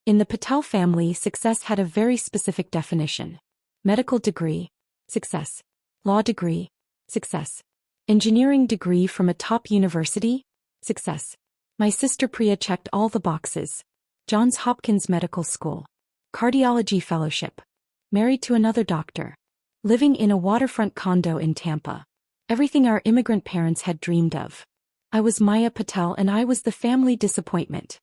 In the Patel family, success had a very specific definition. Medical degree, success. Law degree, success. Engineering degree from a top university, success. My sister Priya checked all the boxes. Johns Hopkins Medical School. Cardiology fellowship. Married to another doctor. Living in a waterfront condo in Tampa. Everything our immigrant parents had dreamed of. I was Maya Patel and I was the family disappointment.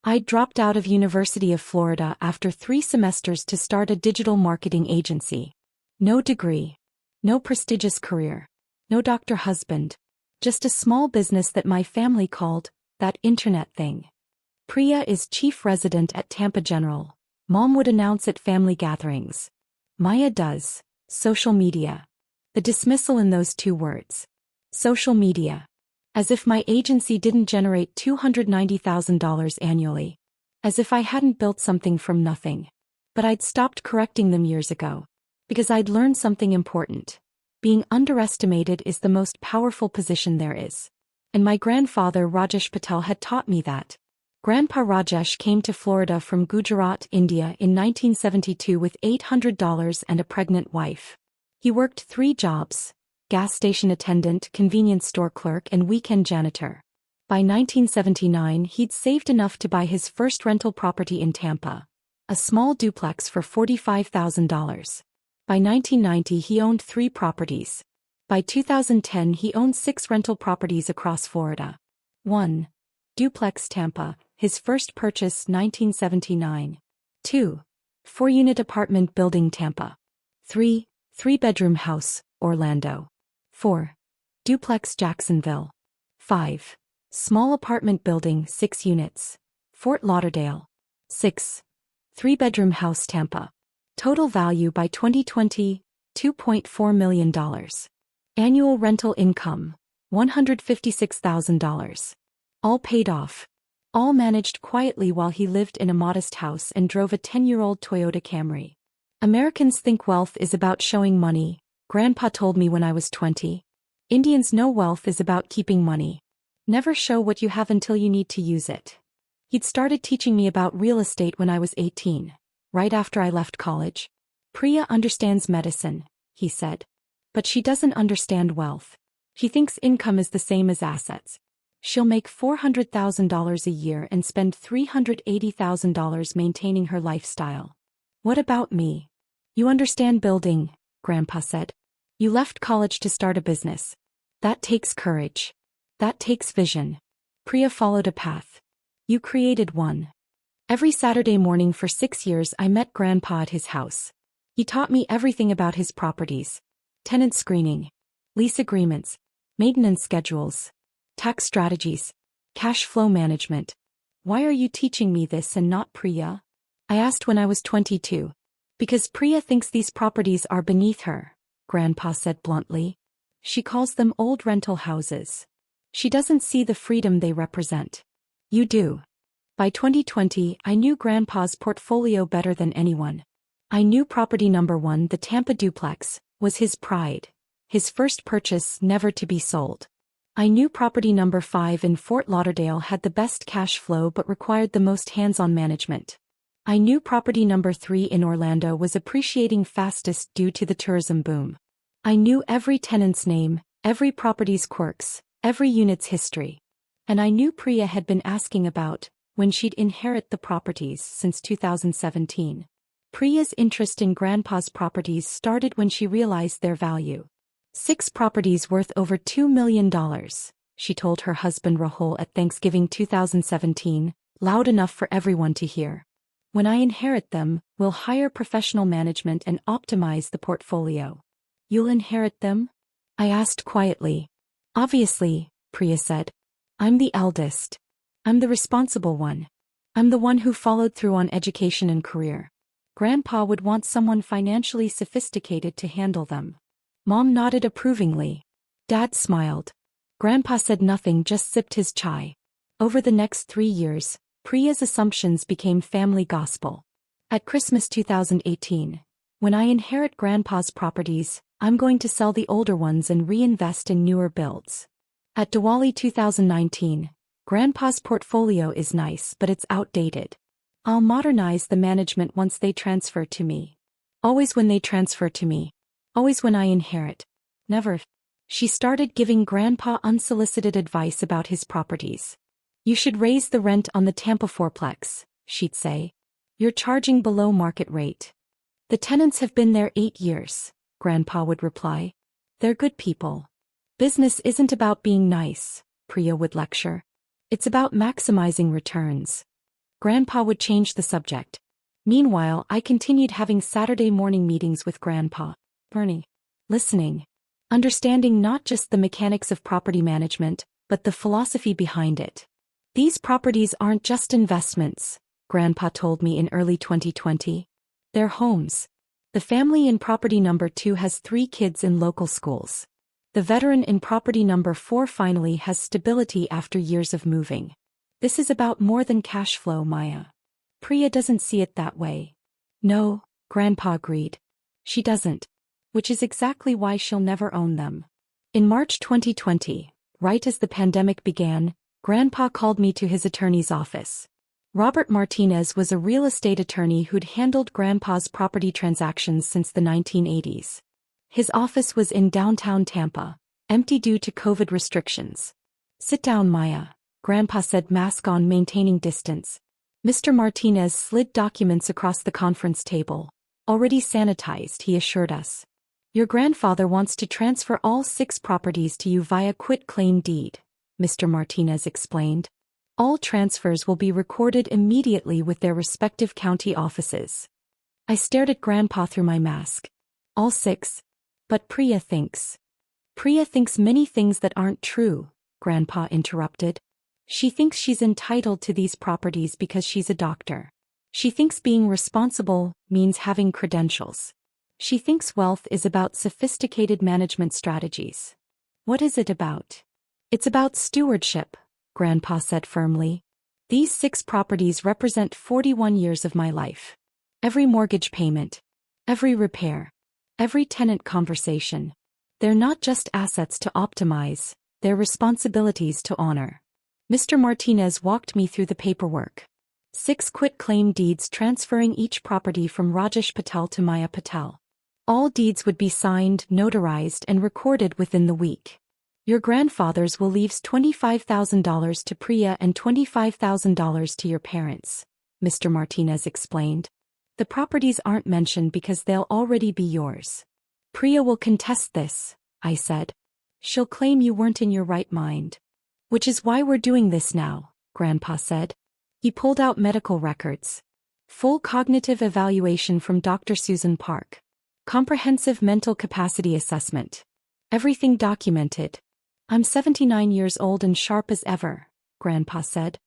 I'd dropped out of University of Florida after 3 semesters to start a digital marketing agency. No degree. No prestigious career. No doctor husband. Just a small business that my family called, that internet thing. Priya is chief resident at Tampa General. Mom would announce at family gatherings. Maya does. Social media. The dismissal in those 2 words. Social media. As if my agency didn't generate $290,000 annually. As if I hadn't built something from nothing. But I'd stopped correcting them years ago. Because I'd learned something important. Being underestimated is the most powerful position there is. And my grandfather Rajesh Patel had taught me that. Grandpa Rajesh came to Florida from Gujarat, India in 1972 with $800 and a pregnant wife. He worked 3 jobs. Gas station attendant, convenience store clerk and weekend janitor. By 1979 he'd saved enough to buy his first rental property in Tampa. A small duplex for $45,000. By 1990 he owned 3 properties. By 2010 he owned 6 rental properties across Florida. 1. Duplex Tampa, his first purchase 1979. 2. 4-unit apartment building Tampa. 3. 3-bedroom house, Orlando. 4. Duplex Jacksonville. 5. Small apartment building 6 units. Fort Lauderdale. 6. 3-bedroom house Tampa. Total value by 2020, $2.4 million. Annual rental income, $156,000. All paid off. All managed quietly while he lived in a modest house and drove a 10-year-old Toyota Camry. Americans think wealth is about showing money, Grandpa told me when I was 20. Indians know wealth is about keeping money. Never show what you have until you need to use it. He'd started teaching me about real estate when I was 18, right after I left college. Priya understands medicine, he said. But she doesn't understand wealth. She thinks income is the same as assets. She'll make $400,000 a year and spend $380,000 maintaining her lifestyle. What about me? You understand building, Grandpa said. You left college to start a business. That takes courage. That takes vision. Priya followed a path. You created one. Every Saturday morning for 6 years I met Grandpa at his house. He taught me everything about his properties. Tenant screening. Lease agreements. Maintenance schedules. Tax strategies. Cash flow management. Why are you teaching me this and not Priya? I asked when I was 22. Because Priya thinks these properties are beneath her, Grandpa said bluntly. She calls them old rental houses. She doesn't see the freedom they represent. You do. By 2020, I knew Grandpa's portfolio better than anyone. I knew property number 1, the Tampa duplex, was his pride. His first purchase, never to be sold. I knew property number 5 in Fort Lauderdale had the best cash flow but required the most hands-on management. I knew property number 3 in Orlando was appreciating fastest due to the tourism boom. I knew every tenant's name, every property's quirks, every unit's history. And I knew Priya had been asking about when she'd inherit the properties since 2017. Priya's interest in Grandpa's properties started when she realized their value. 6 properties worth over $2 million, she told her husband Rahul at Thanksgiving 2017, loud enough for everyone to hear. When I inherit them, we'll hire professional management and optimize the portfolio. You'll inherit them? I asked quietly. Obviously, Priya said. I'm the eldest. I'm the responsible one. I'm the one who followed through on education and career. Grandpa would want someone financially sophisticated to handle them. Mom nodded approvingly. Dad smiled. Grandpa said nothing, just sipped his chai. Over the next 3 years, Priya's assumptions became family gospel. At Christmas 2018, when I inherit Grandpa's properties, I'm going to sell the older ones and reinvest in newer builds. At Diwali 2019, Grandpa's portfolio is nice but it's outdated. I'll modernize the management once they transfer to me. Always when they transfer to me. Always when I inherit. Never. She started giving Grandpa unsolicited advice about his properties. You should raise the rent on the Tampa fourplex, she'd say. You're charging below market rate. The tenants have been there 8 years, Grandpa would reply. They're good people. Business isn't about being nice, Priya would lecture. It's about maximizing returns. Grandpa would change the subject. Meanwhile, I continued having Saturday morning meetings with Grandpa, Bernie. Listening. Understanding not just the mechanics of property management, but the philosophy behind it. These properties aren't just investments, Grandpa told me in early 2020. They're homes. The family in property number 2 has 3 kids in local schools. The veteran in property number 4 finally has stability after years of moving. This is about more than cash flow, Maya. Priya doesn't see it that way. No, Grandpa agreed. She doesn't. Which is exactly why she'll never own them. In March 2020, right as the pandemic began, Grandpa called me to his attorney's office. Robert Martinez was a real estate attorney who'd handled Grandpa's property transactions since the 1980s. His office was in downtown Tampa, empty due to COVID restrictions. Sit down, Maya, Grandpa said, mask on, maintaining distance. Mr. Martinez slid documents across the conference table. Already sanitized, he assured us. Your grandfather wants to transfer all 6 properties to you via quit-claim deed, Mr. Martinez explained. All transfers will be recorded immediately with their respective county offices. I stared at Grandpa through my mask. All 6? But Priya thinks. Priya thinks many things that aren't true, Grandpa interrupted. She thinks she's entitled to these properties because she's a doctor. She thinks being responsible means having credentials. She thinks wealth is about sophisticated management strategies. What is it about? It's about stewardship, Grandpa said firmly. These 6 properties represent 41 years of my life. Every mortgage payment. Every repair. Every tenant conversation. They're not just assets to optimize, they're responsibilities to honor. Mr. Martinez walked me through the paperwork. 6 quit-claim deeds transferring each property from Rajesh Patel to Maya Patel. All deeds would be signed, notarized, and recorded within the week. Your grandfather's will leave $25,000 to Priya and $25,000 to your parents, Mr. Martinez explained. The properties aren't mentioned because they'll already be yours. Priya will contest this, I said. She'll claim you weren't in your right mind. Which is why we're doing this now, Grandpa said. He pulled out medical records. Full cognitive evaluation from Dr. Susan Park. Comprehensive mental capacity assessment. Everything documented. I'm 79 years old and sharp as ever, Grandpa said.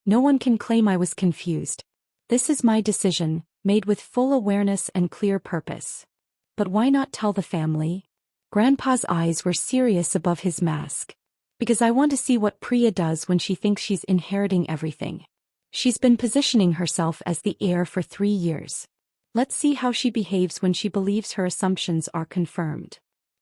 No one can claim I was confused. This is my decision, made with full awareness and clear purpose. But why not tell the family? Grandpa's eyes were serious above his mask. Because I want to see what Priya does when she thinks she's inheriting everything. She's been positioning herself as the heir for 3 years. Let's see how she behaves when she believes her assumptions are confirmed.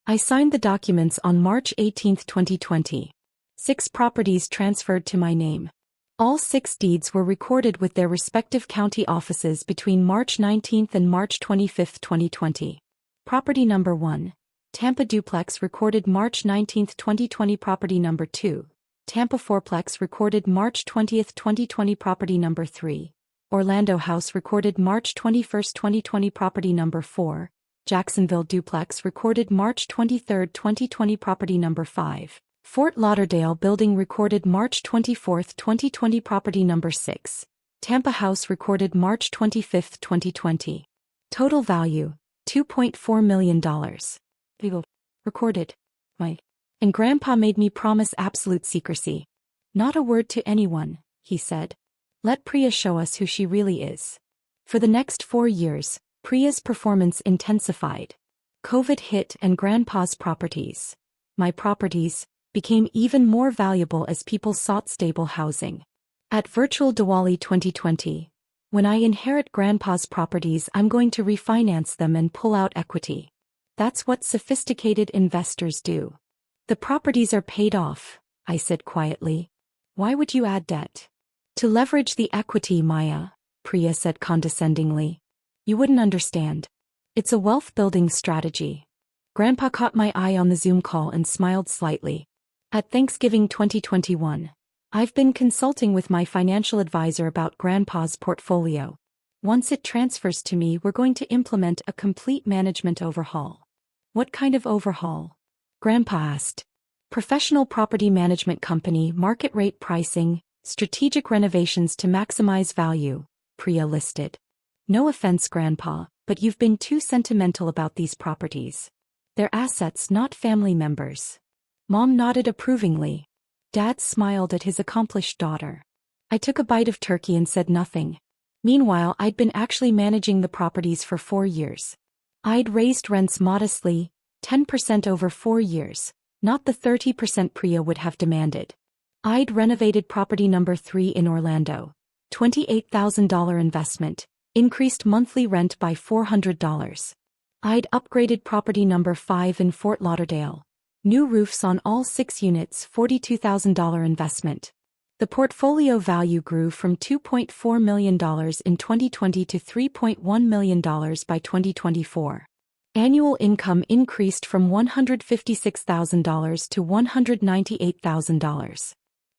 I signed the documents on March 18, 2020. 6 properties transferred to my name. All 6 deeds were recorded with their respective county offices between March 19 and March 25, 2020. Property number 1, Tampa Duplex, recorded March 19, 2020. Property number 2, Tampa Fourplex, recorded March 20, 2020. Property number 3, Orlando House, recorded March 21, 2020. Property number 4, Jacksonville Duplex, recorded March 23, 2020. Property number 5, Fort Lauderdale Building, recorded March 24, 2020. Property number 6, Tampa House, recorded March 25, 2020. Total value, $2.4 million. Legal. Recorded. And Grandpa made me promise absolute secrecy. Not a word to anyone, he said. Let Priya show us who she really is. For the next 4 years, Priya's performance intensified. COVID hit and Grandpa's properties, my properties, became even more valuable as people sought stable housing. At Virtual Diwali 2020, when I inherit Grandpa's properties, I'm going to refinance them and pull out equity. That's what sophisticated investors do. The properties are paid off, I said quietly. Why would you add debt? To leverage the equity, Maya, Priya said condescendingly. You wouldn't understand. It's a wealth-building strategy. Grandpa caught my eye on the Zoom call and smiled slightly. At Thanksgiving 2021, I've been consulting with my financial advisor about Grandpa's portfolio. Once it transfers to me, we're going to implement a complete management overhaul. What kind of overhaul? Grandpa asked. Professional property management company, market rate pricing, strategic renovations to maximize value, Priya listed. No offense, Grandpa, but you've been too sentimental about these properties. They're assets, not family members. Mom nodded approvingly. Dad smiled at his accomplished daughter. I took a bite of turkey and said nothing. Meanwhile, I'd been actually managing the properties for 4 years. I'd raised rents modestly, 10% over 4 years, not the 30% Priya would have demanded. I'd renovated property number 3 in Orlando, $28,000 investment, increased monthly rent by $400. I'd upgraded property number 5 in Fort Lauderdale, new roofs on all 6 units, $42,000 investment. The portfolio value grew from $2.4 million in 2020 to $3.1 million by 2024. Annual income increased from $156,000 to $198,000.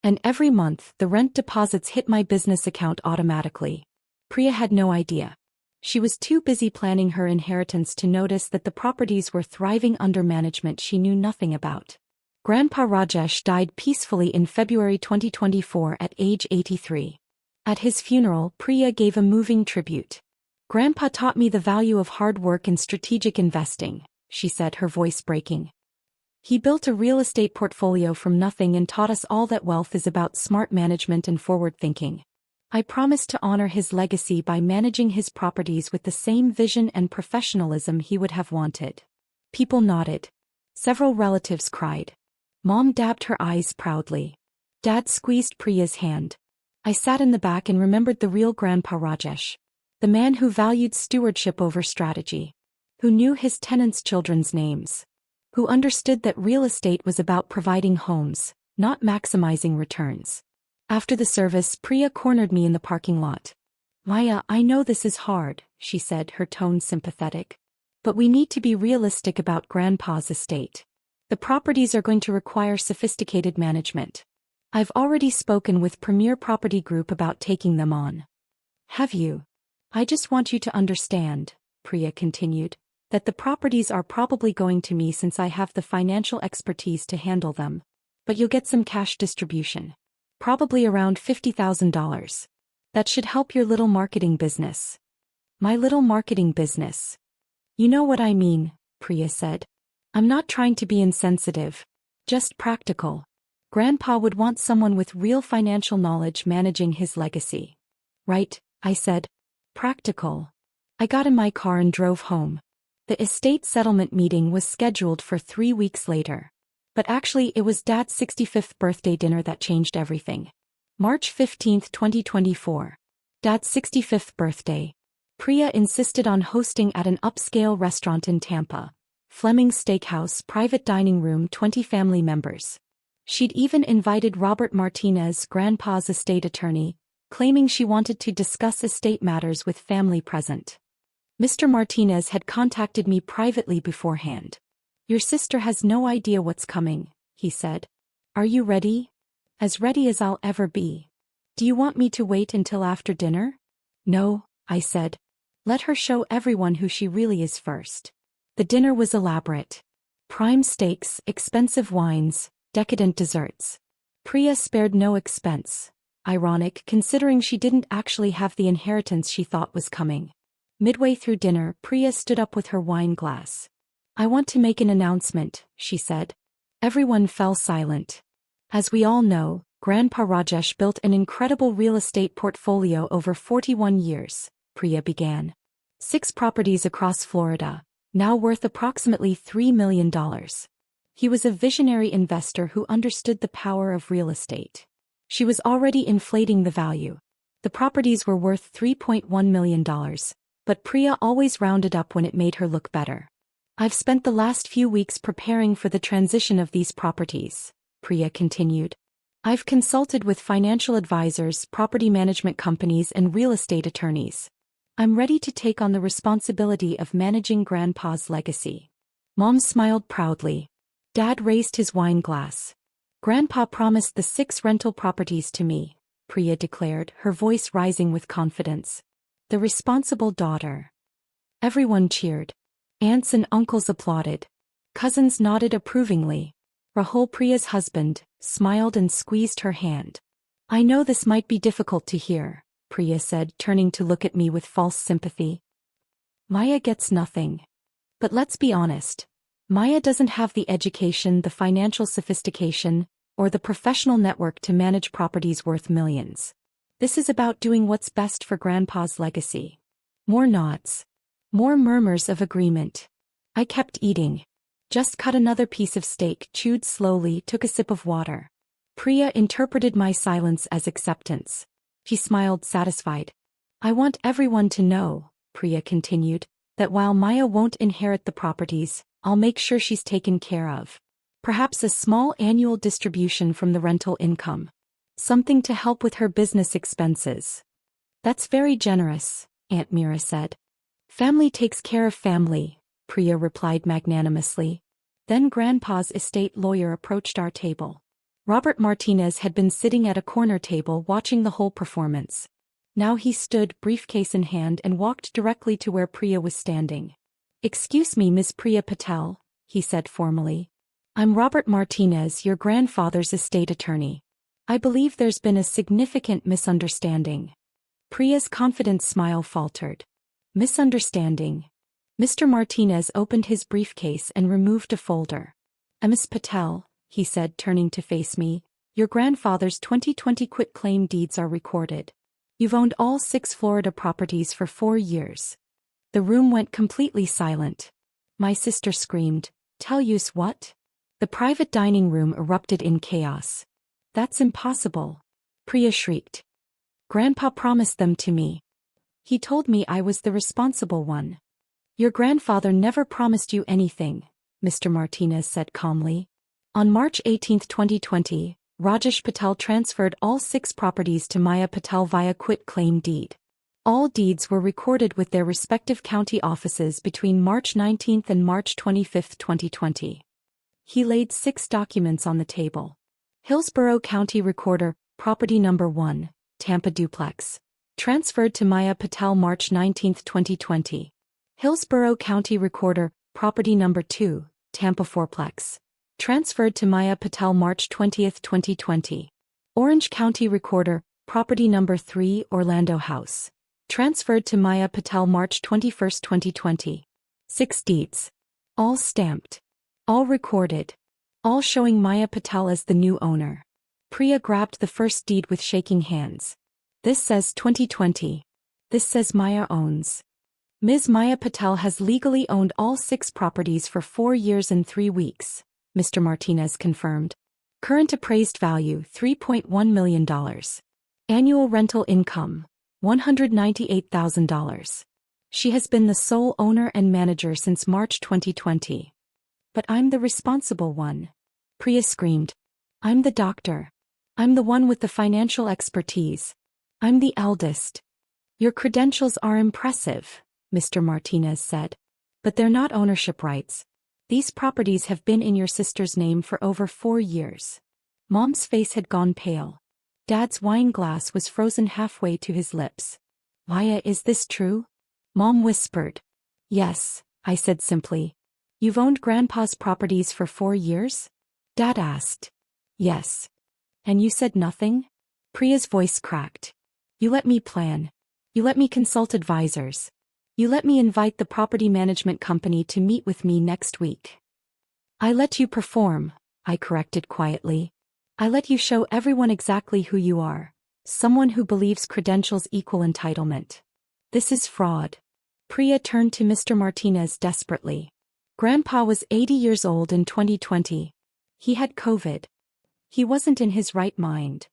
And every month, the rent deposits hit my business account automatically. Priya had no idea. She was too busy planning her inheritance to notice that the properties were thriving under management she knew nothing about. Grandpa Rajesh died peacefully in February 2024 at age 83. At his funeral, Priya gave a moving tribute. Grandpa taught me the value of hard work and strategic investing, she said, her voice breaking. He built a real estate portfolio from nothing and taught us all that wealth is about smart management and forward thinking. I promised to honor his legacy by managing his properties with the same vision and professionalism he would have wanted. People nodded. Several relatives cried. Mom dabbed her eyes proudly. Dad squeezed Priya's hand. I sat in the back and remembered the real Grandpa Rajesh. The man who valued stewardship over strategy. Who knew his tenants' children's names. Who understood that real estate was about providing homes, not maximizing returns. After the service, Priya cornered me in the parking lot. Maya, I know this is hard, she said, her tone sympathetic. But we need to be realistic about Grandpa's estate. The properties are going to require sophisticated management. I've already spoken with Premier Property Group about taking them on. Have you? I just want you to understand, Priya continued, that the properties are probably going to me since I have the financial expertise to handle them. But you'll get some cash distribution. Probably around $50,000. That should help your little marketing business. My little marketing business. You know what I mean, Priya said. I'm not trying to be insensitive. Just practical. Grandpa would want someone with real financial knowledge managing his legacy. Right, I said. Practical. I got in my car and drove home. The estate settlement meeting was scheduled for 3 weeks later. But actually it was Dad's 65th birthday dinner that changed everything. March 15, 2024. Dad's 65th birthday. Priya insisted on hosting at an upscale restaurant in Tampa. Fleming's Steakhouse, private dining room, 20 family members. She'd even invited Robert Martinez, Grandpa's estate attorney, claiming she wanted to discuss estate matters with family present. Mr. Martinez had contacted me privately beforehand. Your sister has no idea what's coming, he said. Are you ready? As ready as I'll ever be. Do you want me to wait until after dinner? No, I said. Let her show everyone who she really is first. The dinner was elaborate. Prime steaks, expensive wines, decadent desserts. Priya spared no expense. Ironic, considering she didn't actually have the inheritance she thought was coming. Midway through dinner, Priya stood up with her wine glass. I want to make an announcement, she said. Everyone fell silent. As we all know, Grandpa Rajesh built an incredible real estate portfolio over 41 years, Priya began. 6 properties across Florida, now worth approximately $3 million. He was a visionary investor who understood the power of real estate. She was already inflating the value. The properties were worth $3.1 million, but Priya always rounded up when it made her look better. I've spent the last few weeks preparing for the transition of these properties, Priya continued. I've consulted with financial advisors, property management companies, and real estate attorneys. I'm ready to take on the responsibility of managing Grandpa's legacy. Mom smiled proudly. Dad raised his wine glass. Grandpa promised the 6 rental properties to me, Priya declared, her voice rising with confidence. The responsible daughter. Everyone cheered. Aunts and uncles applauded. Cousins nodded approvingly. Rahul, Priya's husband, smiled and squeezed her hand. I know this might be difficult to hear, Priya said, turning to look at me with false sympathy. Maya gets nothing. But let's be honest. Maya doesn't have the education, the financial sophistication, or the professional network to manage properties worth millions. This is about doing what's best for Grandpa's legacy. More nods. More murmurs of agreement. I kept eating. Just cut another piece of steak, chewed slowly, took a sip of water. Priya interpreted my silence as acceptance. She smiled, satisfied. I want everyone to know, Priya continued, that while Maya won't inherit the properties, I'll make sure she's taken care of. Perhaps a small annual distribution from the rental income. Something to help with her business expenses. That's very generous, Aunt Mira said. Family takes care of family, Priya replied magnanimously. Then Grandpa's estate lawyer approached our table. Robert Martinez had been sitting at a corner table watching the whole performance. Now he stood, briefcase in hand, and walked directly to where Priya was standing. Excuse me, Miss Priya Patel, he said formally. I'm Robert Martinez, your grandfather's estate attorney. I believe there's been a significant misunderstanding. Priya's confident smile faltered. Misunderstanding. Mr. Martinez opened his briefcase and removed a folder. Miss Patel, he said, turning to face me, your grandfather's 2020 quitclaim deeds are recorded. You've owned all 6 Florida properties for 4 years. The room went completely silent. My sister screamed, Tell yous what? The private dining room erupted in chaos. That's impossible. Priya shrieked. Grandpa promised them to me. He told me I was the responsible one. Your grandfather never promised you anything, Mr. Martinez said calmly. On March 18, 2020, Rajesh Patel transferred all 6 properties to Maya Patel via quitclaim deed. All deeds were recorded with their respective county offices between March 19 and March 25, 2020. He laid 6 documents on the table. Hillsborough County Recorder, Property Number 1, Tampa Duplex. Transferred to Maya Patel March 19, 2020. Hillsborough County Recorder, Property Number 2, Tampa Fourplex. Transferred to Maya Patel March 20, 2020. Orange County Recorder, Property Number 3, Orlando House. Transferred to Maya Patel March 21, 2020. 6 deeds. All stamped. All recorded. All showing Maya Patel as the new owner. Priya grabbed the first deed with shaking hands. This says 2020. This says Maya owns. Ms. Maya Patel has legally owned all 6 properties for 4 years and 3 weeks, Mr. Martinez confirmed. Current appraised value $3.1 million. Annual rental income $198,000. She has been the sole owner and manager since March 2020. But I'm the responsible one. Priya screamed. I'm the doctor. I'm the one with the financial expertise. I'm the eldest. Your credentials are impressive, Mr. Martinez said. But they're not ownership rights. These properties have been in your sister's name for over 4 years. Mom's face had gone pale. Dad's wine glass was frozen halfway to his lips. Maya, is this true? Mom whispered. Yes, I said simply. You've owned Grandpa's properties for 4 years? Dad asked. Yes. And you said nothing? Priya's voice cracked. You let me plan. You let me consult advisors. You let me invite the property management company to meet with me next week. I let you perform, I corrected quietly. I let you show everyone exactly who you are. Someone who believes credentials equal entitlement. This is fraud. Priya turned to Mr. Martinez desperately. Grandpa was 80 years old in 2020. He had COVID. He wasn't in his right mind.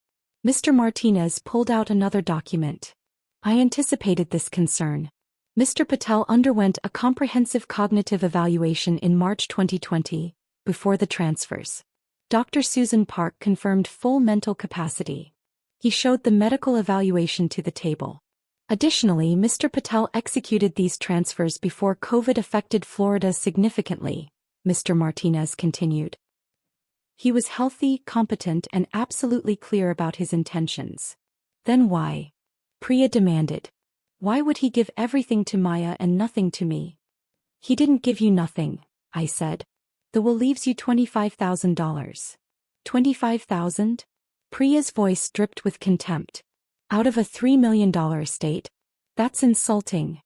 Mr. Martinez pulled out another document. I anticipated this concern. Mr. Patel underwent a comprehensive cognitive evaluation in March 2020, before the transfers. Dr. Susan Park confirmed full mental capacity. He showed the medical evaluation to the table. Additionally, Mr. Patel executed these transfers before COVID affected Florida significantly, Mr. Martinez continued. He was healthy, competent, and absolutely clear about his intentions. Then why? Priya demanded. Why would he give everything to Maya and nothing to me? He didn't give you nothing, I said. The will leaves you $25,000. $25,000? Priya's voice dripped with contempt. Out of a $3 million estate? That's insulting.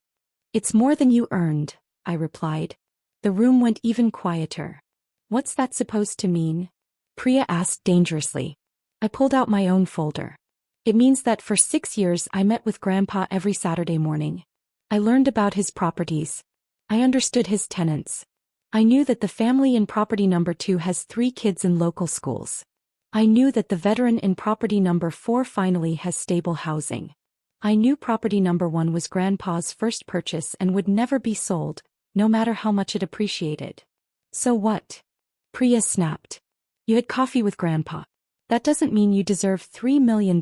It's more than you earned, I replied. The room went even quieter. What's that supposed to mean? Priya asked dangerously. I pulled out my own folder. It means that for 6 years I met with Grandpa every Saturday morning. I learned about his properties. I understood his tenants. I knew that the family in property number 2 has 3 kids in local schools. I knew that the veteran in property number 4 finally has stable housing. I knew property number 1 was Grandpa's first purchase and would never be sold, no matter how much it appreciated. So what? Priya snapped. You had coffee with Grandpa. That doesn't mean you deserve $3 million.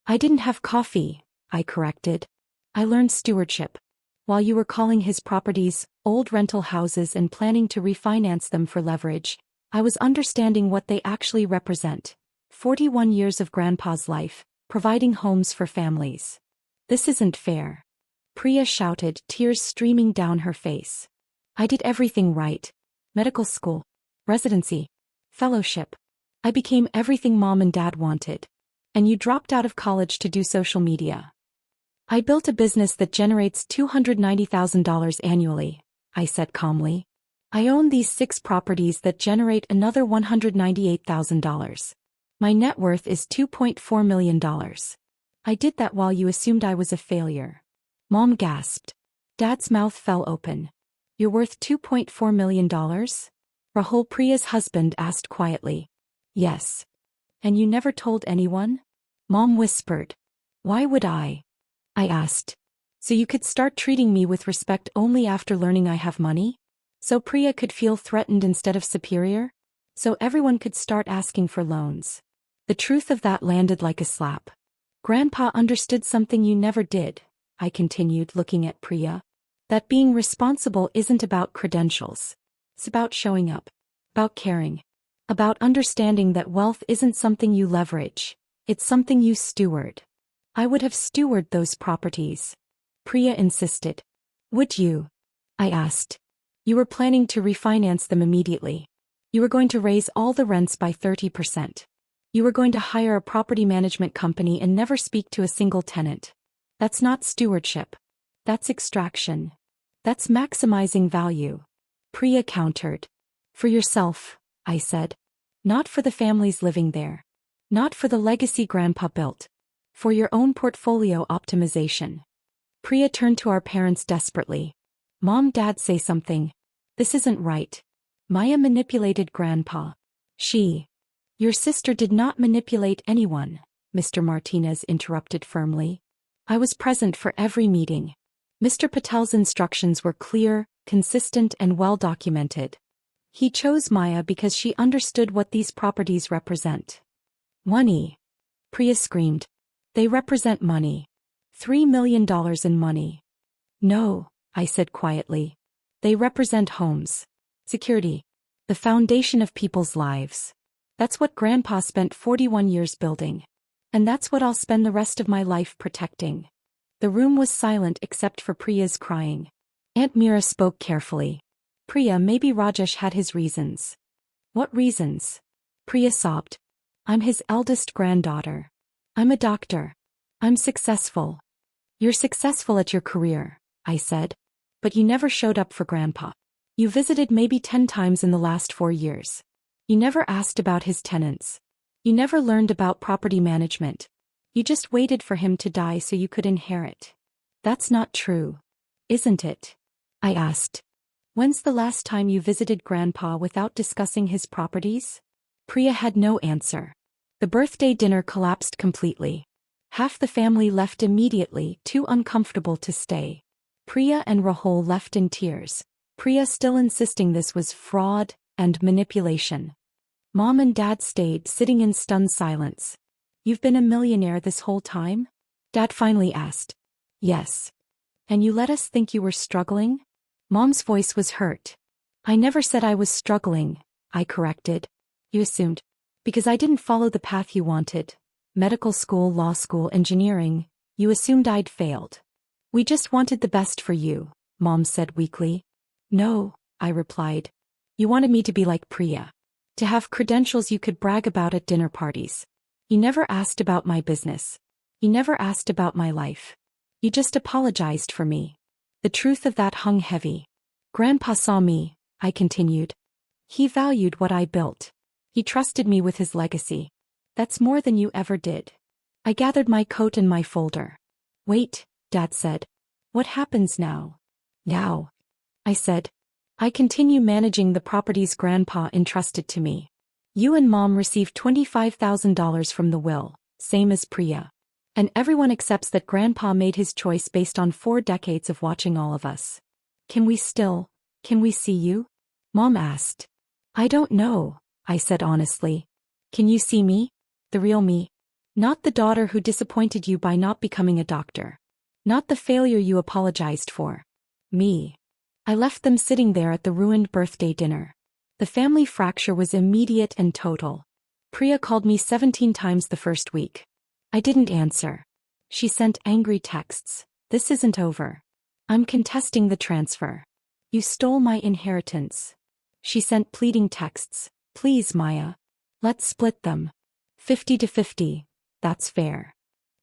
I didn't have coffee, I corrected. I learned stewardship. While you were calling his properties old rental houses and planning to refinance them for leverage, I was understanding what they actually represent. 41 years of Grandpa's life, providing homes for families. This isn't fair. Priya shouted, tears streaming down her face. I did everything right. Medical school, residency, fellowship. I became everything Mom and Dad wanted. And you dropped out of college to do social media. I built a business that generates $290,000 annually, I said calmly. I own these 6 properties that generate another $198,000. My net worth is $2.4 million. I did that while you assumed I was a failure. Mom gasped. Dad's mouth fell open. You're worth $2.4 million? Rahul, Priya's husband, asked quietly. Yes. And you never told anyone? Mom whispered. Why would I? I asked. So you could start treating me with respect only after learning I have money? So Priya could feel threatened instead of superior? So everyone could start asking for loans. The truth of that landed like a slap. Grandpa understood something you never did, I continued, looking at Priya. That being responsible isn't about credentials. It's about showing up. About caring. About understanding that wealth isn't something you leverage. It's something you steward. I would have stewarded those properties. Priya insisted. Would you? I asked. You were planning to refinance them immediately. You were going to raise all the rents by 30%. You were going to hire a property management company and never speak to a single tenant. That's not stewardship. That's extraction. That's maximizing value. Priya countered. For yourself, I said. Not for the families living there. Not for the legacy Grandpa built. For your own portfolio optimization. Priya turned to our parents desperately. Mom, Dad, say something. This isn't right. Maya manipulated Grandpa. Your sister did not manipulate anyone, Mr. Martinez interrupted firmly. I was present for every meeting. Mr. Patel's instructions were clear, consistent, and well documented. He chose Maya because she understood what these properties represent. Money. Priya screamed. They represent money. $3 million in money. No, I said quietly. They represent homes. Security. The foundation of people's lives. That's what Grandpa spent 41 years building. And that's what I'll spend the rest of my life protecting. The room was silent except for Priya's crying. Aunt Meera spoke carefully. Priya, maybe Rajesh had his reasons. What reasons? Priya sobbed. I'm his eldest granddaughter. I'm a doctor. I'm successful. You're successful at your career, I said. But you never showed up for Grandpa. You visited maybe 10 times in the last 4 years. You never asked about his tenants. You never learned about property management. You just waited for him to die so you could inherit. That's not true. Isn't it? I asked. When's the last time you visited Grandpa without discussing his properties? Priya had no answer. The birthday dinner collapsed completely. Half the family left immediately, too uncomfortable to stay. Priya and Rahul left in tears, Priya still insisting this was fraud and manipulation. Mom and Dad stayed sitting in stunned silence. You've been a millionaire this whole time? Dad finally asked. Yes. And you let us think you were struggling? Mom's voice was hurt. I never said I was struggling, I corrected. You assumed. Because I didn't follow the path you wanted. Medical school, law school, engineering. You assumed I'd failed. We just wanted the best for you, Mom said weakly. No, I replied. You wanted me to be like Priya. To have credentials you could brag about at dinner parties. You never asked about my business. You never asked about my life. You just apologized for me. The truth of that hung heavy. Grandpa saw me, I continued. He valued what I built. He trusted me with his legacy. That's more than you ever did. I gathered my coat and my folder. Wait, Dad said. What happens now? Now, I said. I continue managing the properties Grandpa entrusted to me. You and Mom received $25,000 from the will, same as Priya. And everyone accepts that Grandpa made his choice based on 4 decades of watching all of us. Can we see you? Mom asked. I don't know, I said honestly. Can you see me? The real me? Not the daughter who disappointed you by not becoming a doctor. Not the failure you apologized for. Me. I left them sitting there at the ruined birthday dinner. The family fracture was immediate and total. Priya called me 17 times the first week. I didn't answer. She sent angry texts. This isn't over. I'm contesting the transfer. You stole my inheritance. She sent pleading texts. Please, Maya. Let's split them. 50-50. That's fair.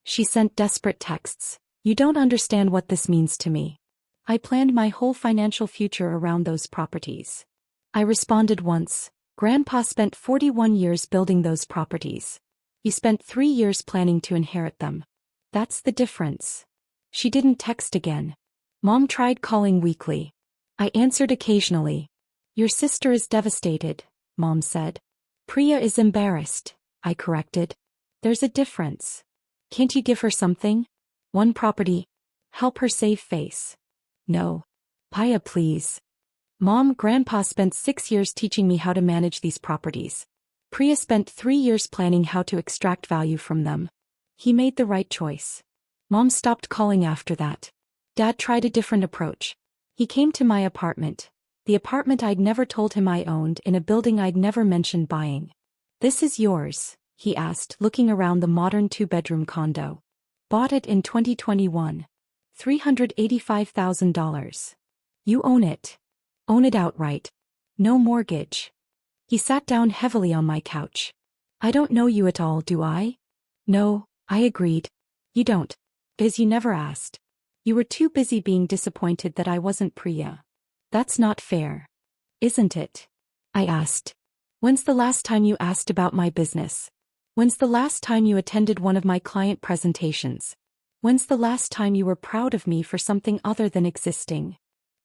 She sent desperate texts. You don't understand what this means to me. I planned my whole financial future around those properties. I responded once. Grandpa spent 41 years building those properties. You spent 3 years planning to inherit them. That's the difference. She didn't text again. Mom tried calling weekly. I answered occasionally. Your sister is devastated, Mom said. Priya is embarrassed, I corrected. There's a difference. Can't you give her something? One property. Help her save face. No. Paya, please. Mom, Grandpa spent 6 years teaching me how to manage these properties. Priya spent 3 years planning how to extract value from them. He made the right choice. Mom stopped calling after that. Dad tried a different approach. He came to my apartment. The apartment I'd never told him I owned in a building I'd never mentioned buying. This is yours, he asked, looking around the modern 2-bedroom condo. Bought it in 2021. $385,000. You own it. Own it outright. No mortgage. He sat down heavily on my couch. I don't know you at all, do I? No, I agreed. You don't. Because you never asked. You were too busy being disappointed that I wasn't Priya. That's not fair. Isn't it? I asked. When's the last time you asked about my business? When's the last time you attended one of my client presentations? When's the last time you were proud of me for something other than existing?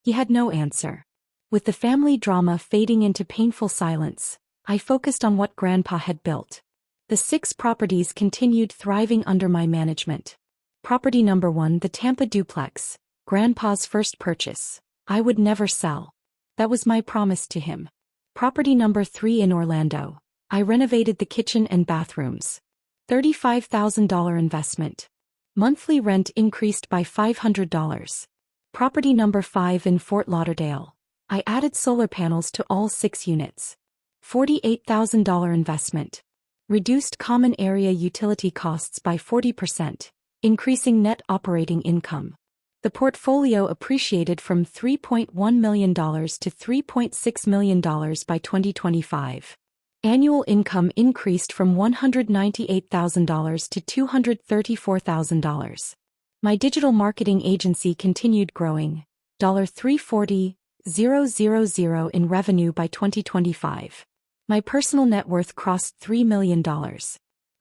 He had no answer. With the family drama fading into painful silence, I focused on what Grandpa had built. The 6 properties continued thriving under my management. Property number 1, the Tampa duplex, Grandpa's first purchase. I would never sell. That was my promise to him. Property number 3 in Orlando. I renovated the kitchen and bathrooms. $35,000 investment. Monthly rent increased by $500. Property number 5 in Fort Lauderdale. I added solar panels to all 6 units. $48,000 investment. Reduced common area utility costs by 40%, increasing net operating income. The portfolio appreciated from $3.1 million to $3.6 million by 2025. Annual income increased from $198,000 to $234,000. My digital marketing agency continued growing, $340,000 in revenue by 2025. My personal net worth crossed $3 million.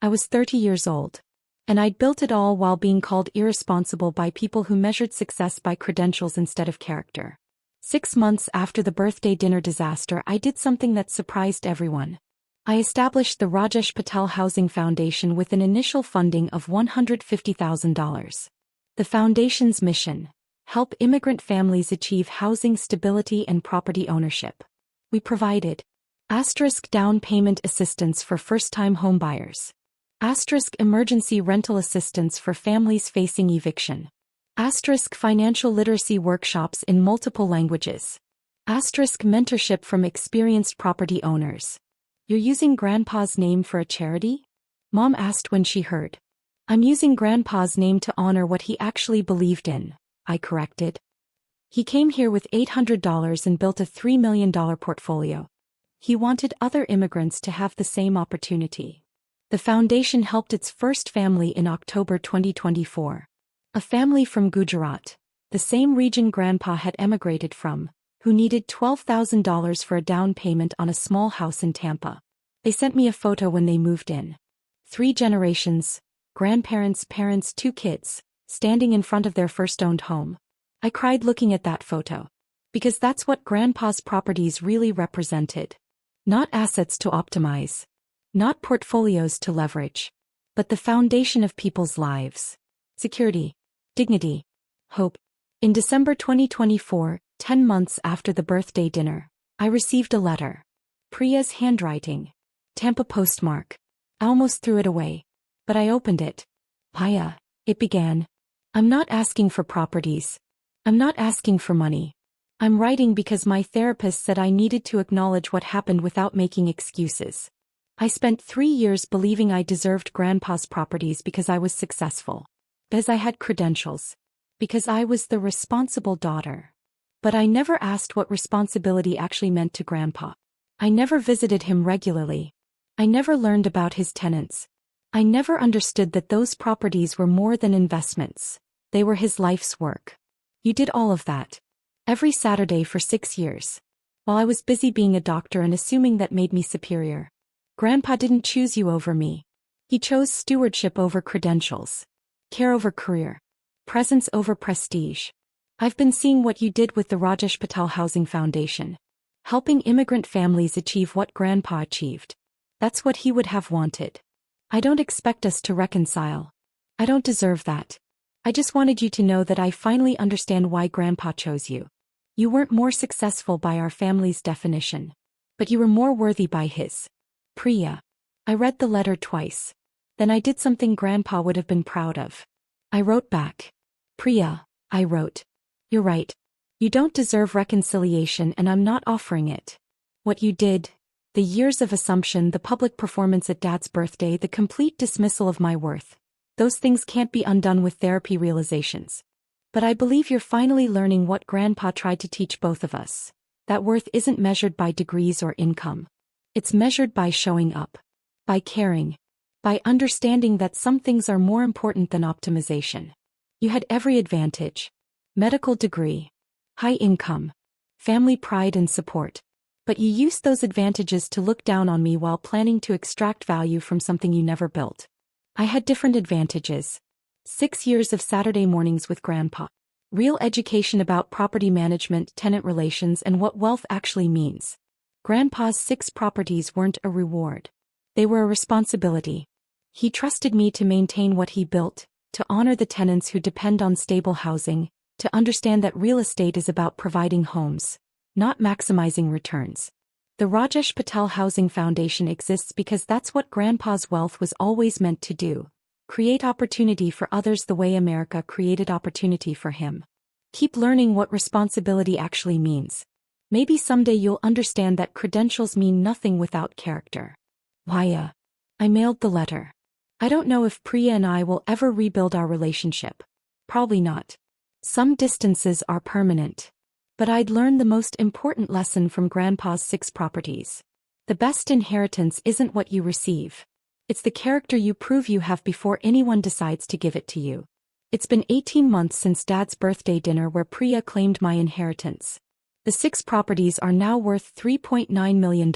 I was 30 years old. And I'd built it all while being called irresponsible by people who measured success by credentials instead of character. 6 months after the birthday dinner disaster, I did something that surprised everyone. I established the Rajesh Patel Housing Foundation with an initial funding of $150,000. The foundation's mission: help immigrant families achieve housing stability and property ownership. We provided Asterisk down payment assistance for first-time homebuyers. Asterisk emergency rental assistance for families facing eviction. Asterisk financial literacy workshops in multiple languages. Asterisk mentorship from experienced property owners. You're using Grandpa's name for a charity? Mom asked when she heard. I'm using Grandpa's name to honor what he actually believed in, I corrected. He came here with $800 and built a $3 million portfolio. He wanted other immigrants to have the same opportunity. The foundation helped its first family in October 2024. A family from Gujarat, the same region Grandpa had emigrated from, who needed $12,000 for a down payment on a small house in Tampa. They sent me a photo when they moved in. 3 generations, grandparents, parents, 2 kids, standing in front of their first owned home. I cried looking at that photo. Because that's what Grandpa's properties really represented. Not assets to optimize. Not portfolios to leverage. But the foundation of people's lives. Security. Dignity. Hope. In December 2024, 10 months after the birthday dinner, I received a letter. Priya's handwriting. Tampa postmark. I almost threw it away. But I opened it. Priya, it began. I'm not asking for properties. I'm not asking for money. I'm writing because my therapist said I needed to acknowledge what happened without making excuses. I spent 3 years believing I deserved Grandpa's properties because I was successful. Because I had credentials. Because I was the responsible daughter. But I never asked what responsibility actually meant to Grandpa. I never visited him regularly. I never learned about his tenants. I never understood that those properties were more than investments. They were his life's work. You did all of that. Every Saturday for 6 years. While I was busy being a doctor and assuming that made me superior. Grandpa didn't choose you over me. He chose stewardship over credentials. Care over career. Presence over prestige. I've been seeing what you did with the Rajesh Patel Housing Foundation. Helping immigrant families achieve what Grandpa achieved. That's what he would have wanted. I don't expect us to reconcile. I don't deserve that. I just wanted you to know that I finally understand why Grandpa chose you. You weren't more successful by our family's definition. But you were more worthy by his. Priya. I read the letter twice. Then I did something Grandpa would have been proud of. I wrote back. Priya, I wrote. You're right. You don't deserve reconciliation and I'm not offering it. What you did, the years of assumption, the public performance at Dad's birthday, the complete dismissal of my worth. Those things can't be undone with therapy realizations. But I believe you're finally learning what Grandpa tried to teach both of us. That worth isn't measured by degrees or income. It's measured by showing up. By caring. By understanding that some things are more important than optimization. You had every advantage. Medical degree. High income. Family pride and support. But you used those advantages to look down on me while planning to extract value from something you never built. I had different advantages. 6 years of Saturday mornings with Grandpa. Real education about property management, tenant relations, and what wealth actually means. Grandpa's 6 properties weren't a reward. They were a responsibility. He trusted me to maintain what he built, to honor the tenants who depend on stable housing, to understand that real estate is about providing homes, not maximizing returns. The Rajesh Patel Housing Foundation exists because that's what Grandpa's wealth was always meant to do. Create opportunity for others the way America created opportunity for him. Keep learning what responsibility actually means. Maybe someday you'll understand that credentials mean nothing without character. Priya. I mailed the letter. I don't know if Priya and I will ever rebuild our relationship. Probably not. Some distances are permanent. But I'd learned the most important lesson from Grandpa's 6 properties. The best inheritance isn't what you receive. It's the character you prove you have before anyone decides to give it to you. It's been 18 months since Dad's birthday dinner where Priya claimed my inheritance. The 6 properties are now worth $3.9 million.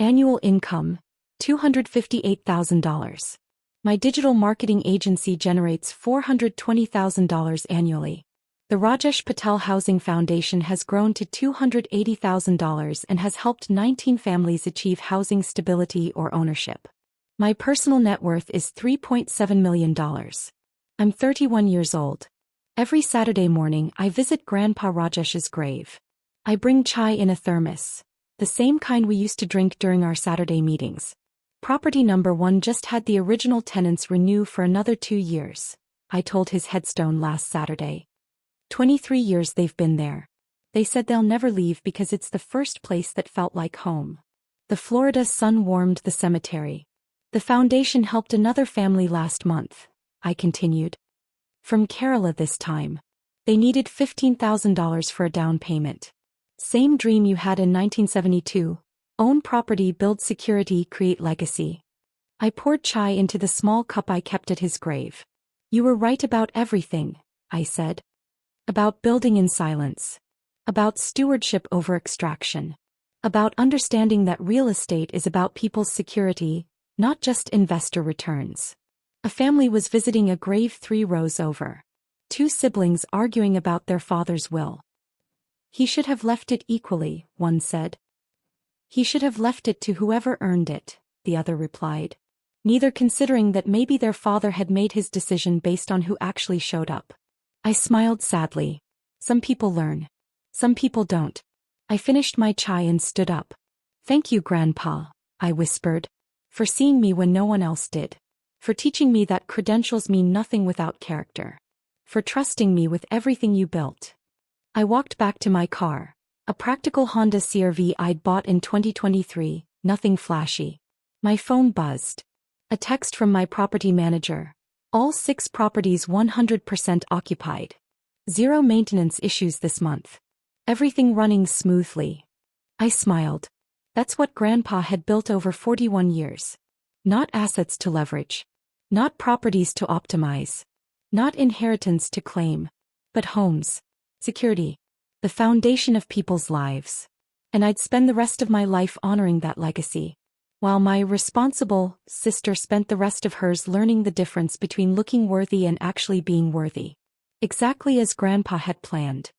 Annual income, $258,000. My digital marketing agency generates $420,000 annually. The Rajesh Patel Housing Foundation has grown to $280,000 and has helped 19 families achieve housing stability or ownership. My personal net worth is $3.7 million. I'm 31 years old. Every Saturday morning I visit Grandpa Rajesh's grave. I bring chai in a thermos. The same kind we used to drink during our Saturday meetings. Property number 1 just had the original tenants renew for another 2 years, I told his headstone last Saturday. 23 years they've been there. They said they'll never leave because it's the first place that felt like home. The Florida sun warmed the cemetery. The foundation helped another family last month, I continued. From Kerala this time. They needed $15,000 for a down payment. Same dream you had in 1972. Own property, build security, create legacy. I poured chai into the small cup I kept at his grave. You were right about everything, I said. About building in silence. About stewardship over extraction. About understanding that real estate is about people's security, not just investor returns. A family was visiting a grave 3 rows over. 2 siblings arguing about their father's will. He should have left it equally, one said. He should have left it to whoever earned it, the other replied. Neither considering that maybe their father had made his decision based on who actually showed up. I smiled sadly. Some people learn. Some people don't. I finished my chai and stood up. Thank you, Grandpa, I whispered. For seeing me when no one else did. For teaching me that credentials mean nothing without character. For trusting me with everything you built. I walked back to my car. A practical Honda CR-V I'd bought in 2023, nothing flashy. My phone buzzed. A text from my property manager. All 6 properties 100% occupied. 0 maintenance issues this month. Everything running smoothly. I smiled. That's what Grandpa had built over 41 years. Not assets to leverage. Not properties to optimize. Not inheritance to claim. But homes. Security. The foundation of people's lives. And I'd spend the rest of my life honoring that legacy. While my responsible sister spent the rest of hers learning the difference between looking worthy and actually being worthy. Exactly as Grandpa had planned.